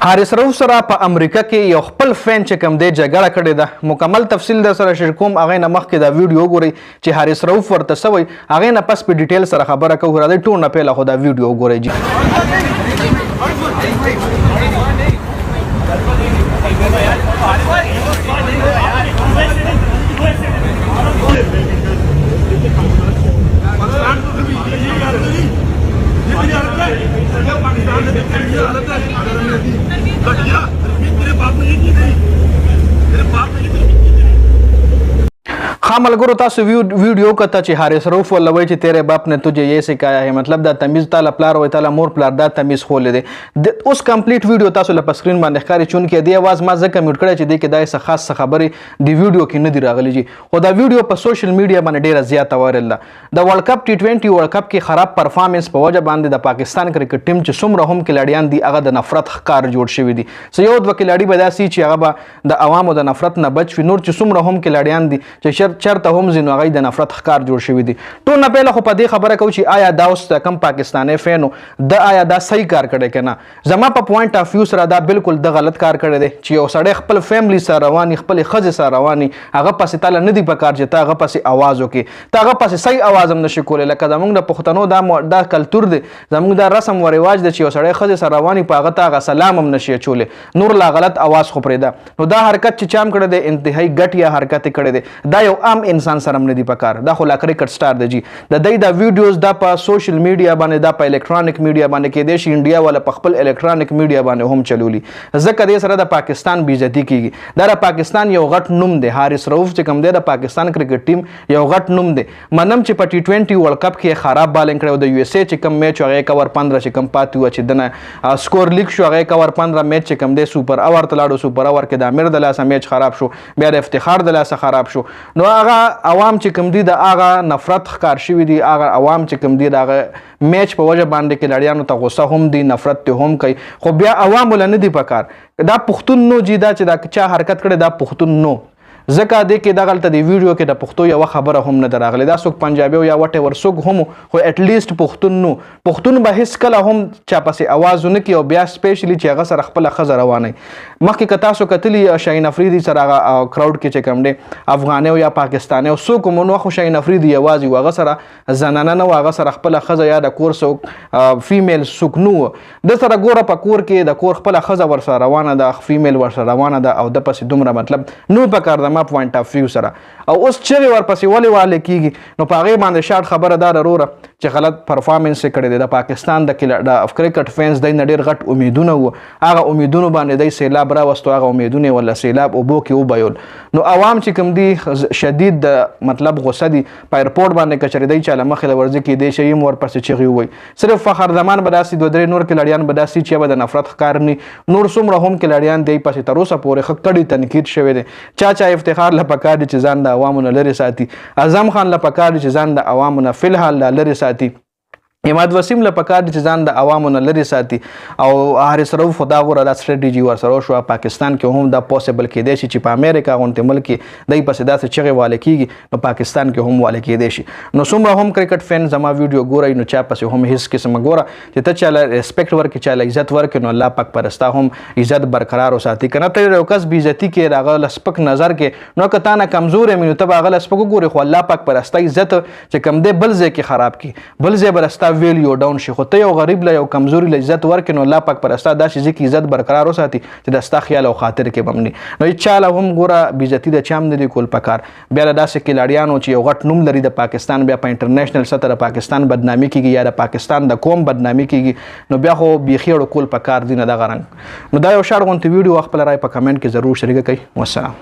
حارث رؤوف سره په امریکا کې یو خپل فین چې کوم دی جګړه کړې ده. مکمل تفصیل در سره شیر کوم. هغې نه مخکې دا ویډیو وګورئ چې حارث رؤوف ورته څه وایي. هغې نه پس په ډیټیل سره خبره کوو. راځئ ټول نه پیله خو دا ویډیو وګورئ جي. हाँ मलगुरो तासु वीडियो कता چې حارث رؤوف ول وای چې تیرے باپ نے تجھے یہ سکھایا ہے مطلب دا تمیز تعالی پلار وای تعالی مور پلار دا تمیز خولې دي. اوس کمپلیټ ویډیو تاسو له سکرین باندې ښکاري چون کې دی आवाज ما زکه میوټ کړی چې دی کې دای څه خاص خبرې دی ویډیو کې نه دی راغلی جی. خو دا ویډیو په سوشل میډیا باندې ډیره زیاته وایرل ده. د ورلد کپ ټي20 ورلد کپ کې خراب پرفارمنس په وجه باندې د پاکستان کرکټ ټیم چې څومره هم کلاډیان دي هغه د نفرت ښکار جوړ شوی دي. سو یو د کلاډي بداسي چې هغه به د عوامو د نفرت نه بچ وي. نور چې څومره هم کلاډیان دي چې چرته هم زینو هغه د نفرت ښکار جوړ شوی دي. ټول نه پیله خو په دې خبره کوو چې آیا دا اوس کم پاکستاني فینو د آیا دا صحیح کار کړی که نه. زما په پوینټ اف ویو سره دا بالکل د غلط کار کړی دی چې یو سړی خپل فیملی سره رواني خپلې ښځې سره رواني هغه پسې تاله نه دي په کار چې ته هغه پسې اواز وکړې ته هغه پسې صحیح اواز هم نشي کولی. لکه زموږ د پښتنو دا کلتور دی زموږ دا رسم و رواج دی چې یو سړی ښځې سره رواني په هغه ته هغه سلام هم نشي اچولی. نور لا غلط اواز خو پرېږده. نو دا حرکت چې چا هم کړی دی انتهایي ګټیا حرکت یې کړی دی. دا یو عام انسان سره هم نه دي په کار. دا خو لا کرکټ سټار دی جی. د دوی دا ویډیوز دا په سوشل میډیا باندې دا په الکترونیک میډیا باندې کېدای شي انډیا والا په خپل الکترونیک میډیا باندې هم چلولي ځکه دې سره د پاکستان بېعزتي کیږي. دا د پاکستان یو غټ نوم دی. حارث رؤوف چې کوم دی د پاکستان کرکټ ټیم یو غټ نوم دی. منم چې په ټي20 ورلد کپ کې خراب بالینګ کړی. د یو اس اے چې کوم میچ هغه کور 15 چې کوم پاتې و چې دنه سکور لیک شو هغه کور 15 میچ چې کوم دی سوپر اور تلاړو. سوپر اور کې د امیر د لاسه میچ خراب شو. بیا د افتخار د لاسه خراب شو. نو هغه عوام چې کوم دی د هغه نفرت ښکار شوي دي. هغه عوام چې کوم دي د هغه میچ په وجه باندې کلاډیانو ته غوسه هم دي نفرت ته هم کوي. خو بیا عوامو له نه دي په کار. دا پښتون نو جي دا چې دا چا حرکت کړی دا پښتون نو ځکه دې کې دغلته د ویډیو کې د پښتو یوه خبره هم نه ده راغلې. دا څوک پنجابي یا وټ ایور څوک هم خو اټلیسټ پښتون نو پښتون به هېڅ کله هم چا پسې اواز ونه کړي. او بیا سپیشلی چې هغه سره خپله ښځه روانوي. مخکې که تاسو کتلي شاهین افریدي سره هغه کراوډ کې چې کوم دی افغاني یا پاکستاني او څوک هم نو خو شاهین افریدي یوازې و هغه سره زنانه نه و هغه سره خپله ښځه یا د کور څوک فیمیل څوک نه و. د سره ګوره په کور کې د کور خپله ښځه ورسره روانه ده فیمیل ورسره روانه ده او د پسې دومره مطلب نو په کار ده ما پوینټ اف ویو سره. او اوس چغې ورپسې ولې والې کېږي نو په هغې باندې شارټ خبره دا وروره چې غلط پرفارمنس یې کړی دی. د پاکستان د کرکټ فینس دی نه ډېر غټ امیدونه وو. هغه امیدونو باندې دی سیلاب راوستو. هغه امیدونه یې ولا سیلاب اوبو کې وبایول. نو عوام چې کوم دي شدید د مطلب غوسه دي. په ایرپورټ باندې که چېرې دی چا له مخې د ورځې کېدی شي هم ورپسې چغې ووایي. صرف فخر زمان به داسې دوه درې نور کلاډیان به داسې چې به د نفرت ښکار نه نور څومره هم کلاډیان دی پسې تر اوسه پورې ښه کړي تنقید شوی دی. چا افتخار له پکار دي چې ځان د عوامو نه لرې ساتي. اعظم خان له پکار دي چې ځان د عوامو نه فی الحال لرې ساتي. اماد وسیم له پکار دي چې ځان د عوامو نه لرې ساتي. او حارث رؤوف خو دا غوره دا سټریټیجي ورسره شوه. پاکستان کې هم دا پوسیبل کېدی شي چې په امریکا غوندې ملک کې دی پسې داسې چغې والی کېږي نو پاکستان کې هم والی کېدی شي. نو څومره هم کرکټ فین زما ویډیو ګورئ نو چا پسې هم هېڅ قسمه ګوره چې ته چاله ریسپیکټ ورکړې چاله عزت ورکړې نو الله پاک پرستا هم عزت برقرار وساتي. که نه ته یو کس بېعزتي کې د هغه له سپک نظر کې نو که تا نه کمزور یم نو ته به هغه له سپک وګورې خو الله پاک پرستا عزت چې کوم دی بل ځای کې خراب کړي بل ځای به رستا ویلیو ډاون شي. خو ته یو غریب له یو کمزوري له عزت ورکړې نو الله پاک پرستا داسې ځای کې عزت برقرار وساتي چې د ستا خیال او خاطر کې به هم نه. نو چا له هم ګوره بېعزتي د چا هم نه دي کول په کار. بیا له داسې کلاډیانو چې یو غټ نوم لري د پاکستان بیا په انټرنیشنل سطح د پاکستان بدنامي کېږي یا د پاکستان د قوم بدنامي کېږي نو بیا خو بیخي اړو کول په کار دي نه دغه رنګ. نو دا یو شارټ غوندې ویډیو خپله رای په کمنټ کې ضرور شریکه کړئ. والسلام.